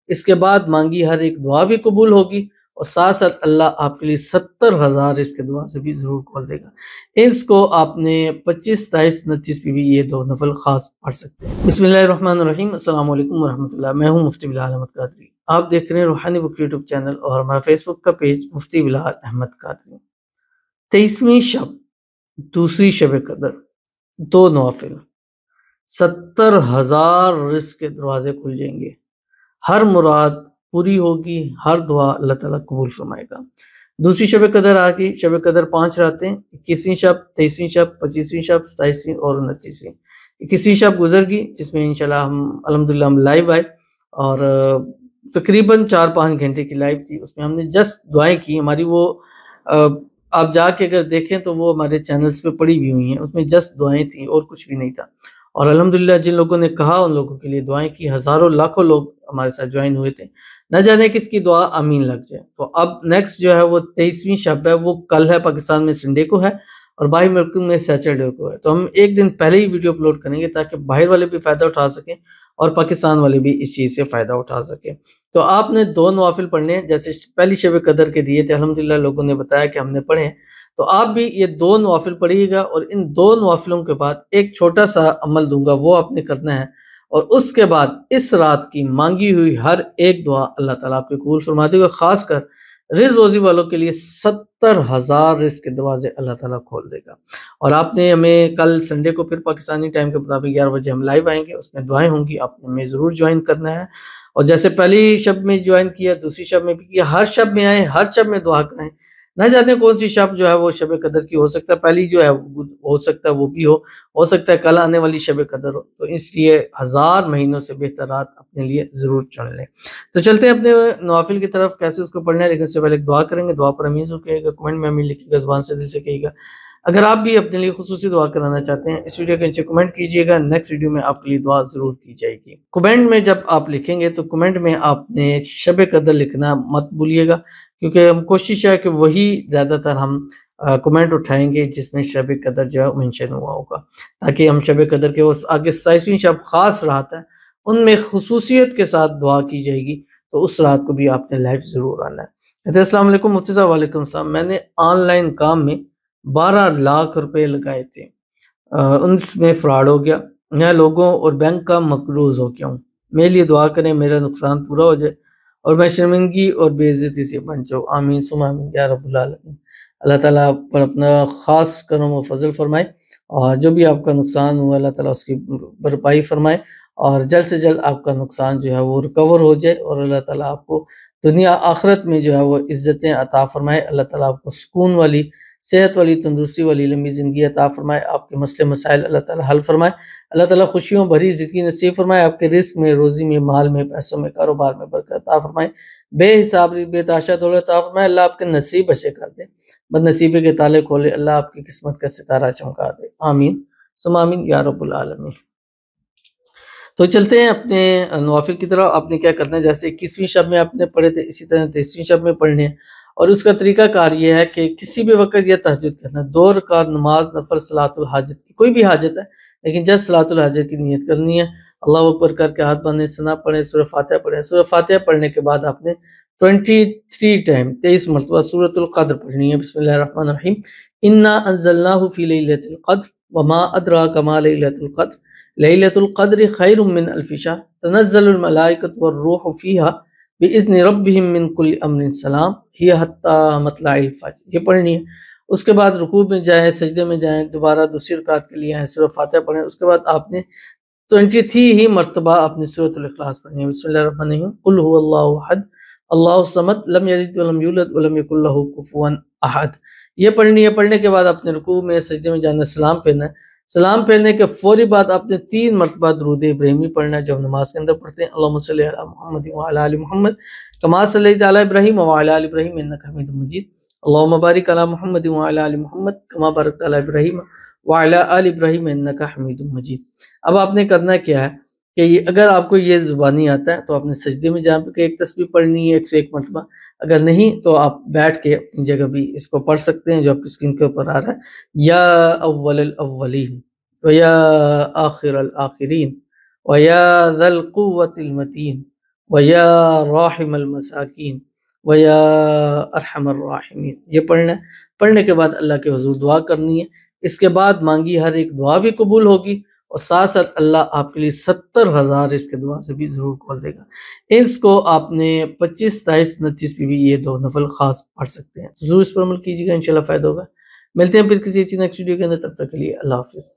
اس کے بعد مانگی ہر ایک دعا بھی قبول ہوگی، اور ساتھ ساتھ اللہ آپ کے لیے 70,000 اس کے دعا سے بھی ضرور کھول دے گا۔ اس کو آپ نے 25، 27، 29 پہ بھی یہ 2 نفل خاص پڑھ سکتے ہیں۔ بسم اللہ الرحمن الرحیم۔ السلام علیکم ورحمۃ اللہ۔ میں ہوں مفتی بلال احمد قادری۔ آپ دیکھ رہے ہیں روحانی بک یوٹیوب چینل اور ہمارا فیس بک کا پیج مفتی بلال احمد قادری۔ 23ویں شب، دوسری شب قدر، 2 نوافل، 70,000 رزق کے دروازے کھل جائیں گے، ہر مراد پوری ہوگی، ہر دعا اللہ تعالیٰ قبول فرمائے گا۔ دوسری شب قدر آ گئی۔ شب قدر 5 راتیں، 21ویں شب، 23ویں شب، 25ویں شب، 27ویں اور 29ویں۔ 21ویں شب گزر گئی، جس میں انشاءاللہ ہم الحمدللہ ہم لائیو آئے، اور تقریباً 4-5 گھنٹے کی لائیو تھی۔ اس میں ہم نے جسٹ دعائیں کی، ہماری وہ آپ جا کے اگر دیکھیں تو وہ ہمارے چینلز پہ پڑی بھی ہوئی ہیں، اس میں جسٹ دعائیں تھیں اور کچھ بھی نہیں تھا۔ اور الحمدللہ جن لوگوں نے کہا ان لوگوں کے لیے دعائیں کی، ہزاروں لاکھوں لوگ ہمارے ساتھ جوائن ہوئے تھے۔ نہ جانے کس کی دعا آمین لگ جائے۔ تو اب نیکسٹ جو ہے وہ 23ویں شب ہے، وہ کل ہے، پاکستان میں سنڈے کو ہے اور باہر ملکوں میں سیچرڈے کو ہے۔ تو ہم ایک دن پہلے ہی ویڈیو اپلوڈ کریں گے تاکہ باہر والے بھی فائدہ اٹھا سکیں اور پاکستان والے بھی اس چیز سے فائدہ اٹھا سکیں۔ تو آپ نے 2 نوافل پڑھنے ہیں، جیسے پہلی شب قدر کے دیے تھے، الحمدللہ لوگوں نے بتایا کہ ہم نے پڑھے ہیں۔ تو آپ بھی یہ 2 نوافل پڑھیے گا، اور ان 2 نوافلوں کے بعد ایک چھوٹا سا عمل دوں گا، وہ آپ نے کرنا ہے، اور اس کے بعد اس رات کی مانگی ہوئی ہر ایک دعا اللہ تعالیٰ آپ کے قبول فرما دے گا۔ خاص کر رزق روزی والوں کے لیے 70,000 رزق کے دروازے اللہ تعالیٰ کھول دے گا۔ اور آپ نے ہمیں کل سنڈے کو پھر پاکستانی ٹائم کے مطابق 11 بجے ہم لائیو آئیں گے، اس میں دعائیں ہوں گی، آپ نے ہمیں ضرور جوائن کرنا ہے۔ اور جیسے پہلی شب میں جوائن کیا، دوسری شب میں بھی کیا، ہر شب میں آئیں، ہر شب میں دعا کریں۔ نہ جانے کون سی شب جو ہے وہ شب قدر کی ہو سکتا ہے، پہلی جو ہے ہو سکتا ہے وہ بھی ہو سکتا ہے کل آنے والی شب قدر ہو، تو اس لیے 1000 مہینوں سے بہتر رات اپنے لیے ضرور چن لیں۔ تو چلتے ہیں اپنے نوافل کی طرف، کیسے اس کو پڑھنا ہے، لیکن اس سے پہلے ایک دعا کریں گے۔ دعا پر امین ضرور کہیے گا، کمنٹ میں امین لکھیے گا، زبان سے دل سے کہیے گا۔ اگر آپ بھی اپنے لیے خصوصی دعا کرانا چاہتے ہیں، اس ویڈیو کے نیچے کمنٹ کیجئے گا، نیکسٹ ویڈیو میں آپ کے لیے دعا ضرور کی جائے گی۔ کمنٹ میں جب آپ لکھیں گے تو کمنٹ میں آپ نے شب قدر لکھنا مت بھولیے گا، کیونکہ ہم کوشش ہے کہ وہی زیادہ تر ہم کمنٹ اٹھائیں گے جس میں شب قدر جو ہے منشن ہوا ہوگا، تاکہ ہم شب قدر کے آگے 27ویں شب خاص رات ہے، ان میں خصوصیت کے ساتھ دعا کی جائے گی، تو اس رات کو بھی آپ نے لائیو ضرور آنا ہے۔ کہتے ہیں السلام علیکم مفتی صاحب۔ وعلیکم السلام۔ میں نے آن لائن کام میں 12 لاکھ روپے لگائے تھے، ان میں فراڈ ہو گیا، میں لوگوں اور بینک کا مقروض ہو گیا ہوں، میرے لیے دعا کریں، میرا نقصان پورا ہو جائے اور میں شرمندگی اور بے عزتی سے بچ جاؤں، آمین ثم آمین یا رب العالمین۔ اللہ تعالیٰ آپ پر اپنا خاص کرم و فضل فرمائے، اور جو بھی آپ کا نقصان ہوا اللہ تعالیٰ اس کی بھرپائی فرمائے، اور جلد سے جلد آپ کا نقصان جو ہے وہ ریکور ہو جائے، اور اللہ تعالیٰ آپ کو دنیا آخرت میں جو ہے وہ عزتیں عطا فرمائے۔ اللہ تعالیٰ آپ کو سکون والی، صحت والی، تندرستی والی لمبی زندگی عطا فرمائے، آپ کے مسئلے مسائل اللہ تعالیٰ حل فرمائے، اللہ تعالیٰ خوشیوں بھری زندگی نصیب فرمائے، آپ کے رزق میں، روزی میں، مال میں، پیسوں میں، کاروبار میں برکت عطا فرمائے، بے حساب بے تحاشا دولت عطا فرمائے، اللہ آپ کے نصیب اچھے کر دے، بد نصیبی کے تالے کھولے، اللہ آپ کی قسمت کا ستارہ چمکا دے، آمین ثم آمین یا رب العالمین۔ تو چلتے ہیں اپنے نوافل کی طرف۔ آپ نے کیا کرنا ہے، جیسے 21ویں شب میں آپ نے پڑھے تھے، اسی طرح 23ویں شب میں پڑھنے ہیں، اور اس کا طریقہ کار یہ ہے کہ کسی بھی وقت یہ تہجد کرنا ہے، 2 رکعت نماز نفل صلاۃ الحاجت کی، کوئی بھی حاجت ہے لیکن جس صلاۃ الحاجت کی نیت کرنی ہے، اللہ اکبر کر کے ہاتھ باندھیں، ثنا پڑھیں، سورہ فاتحہ پڑھیں، سورہ فاتحہ پڑھنے کے بعد آپ نے 23 مرتبہ سورۃ القدر پڑھنی ہے۔ بسم اللہ الرحمن الرحیم، انا انزلناہ فی لیلۃ القدر وما ادراک ما لیلۃ القدر لیلۃ القدر خیر من الف شہر تنزل الملائکۃ والروح فیہا باذن ربہم من کل امر سلام ہی حتی مطلع الفجر، یہ پڑھنی ہے۔ اس کے بعد رکوع میں جائیں، سجدے میں جائیں، دوبارہ دوسری رکعت کے لیے آئیں، سورہ فاتحہ پڑھیں، اس کے بعد آپ نے 23 ہی مرتبہ اپنے سورۃ الاخلاص پڑھنی ہے۔ بسم اللہ الرحمن الرحیم، قل هو اللہ احد اللہ الصمد لم یلد ولم یولد ولم یکن لہ کفوا احد، یہ پڑھنی ہے۔ پڑھنے کے بعد اپنے رکوع میں، سجدے میں جانا، سلام پھیرنا ہے۔ سلام پھیرنے کے فوری بعد آپ نے 3 مرتبہ درود ابراہیمی پڑھنا ہے، جو ہم نماز کے اندر پڑھتے ہیں، اللہم صلی علی محمد وعلی آل محمد کما صلیت علی ابراہیم وعلی آل ابراہیم انک حمید مجید، اللہم بارک علی محمد وعلی آل محمد کما بارکت علی ابراہیم وعلی آل ابراہیم انک حمید مجید۔ اب آپ نے کرنا کیا ہے کہ اگر آپ کو یہ زبانی آتا ہے تو آپ نے سجدے میں جا کے ایک تسبیح پڑھنی ہے 101 مرتبہ، اگر نہیں تو آپ بیٹھ کے اپنی جگہ بھی اس کو پڑھ سکتے ہیں جو آپ کی اسکرین کے اوپر آ رہا ہے، یا اول الاولین ویا آخر الآخرین ویا ذا القوة المتین وَيَا رَاحِمَ الْمَسَاکِین وَيَا أَرْحَمَ الراحمین، یہ پڑھنا ہے۔ پڑھنے کے بعد اللہ کے حضور دعا کرنی ہے، اس کے بعد مانگی ہر ایک دعا بھی قبول ہوگی، اور ساتھ ساتھ اللہ آپ کے لیے 70,000 اس کے دعا سے بھی ضرور کھول دے گا۔ اس کو آپ نے 25، 27، 29 پہ بھی یہ 2 نفل خاص پڑھ سکتے ہیں، ضرور اس پر عمل کیجیے گا، انشاءاللہ فائدہ ہوگا۔ ملتے ہیں پھر کسی چیز نیکسٹ ویڈیو کے اندر، تب تک کے لیے اللہ حافظ۔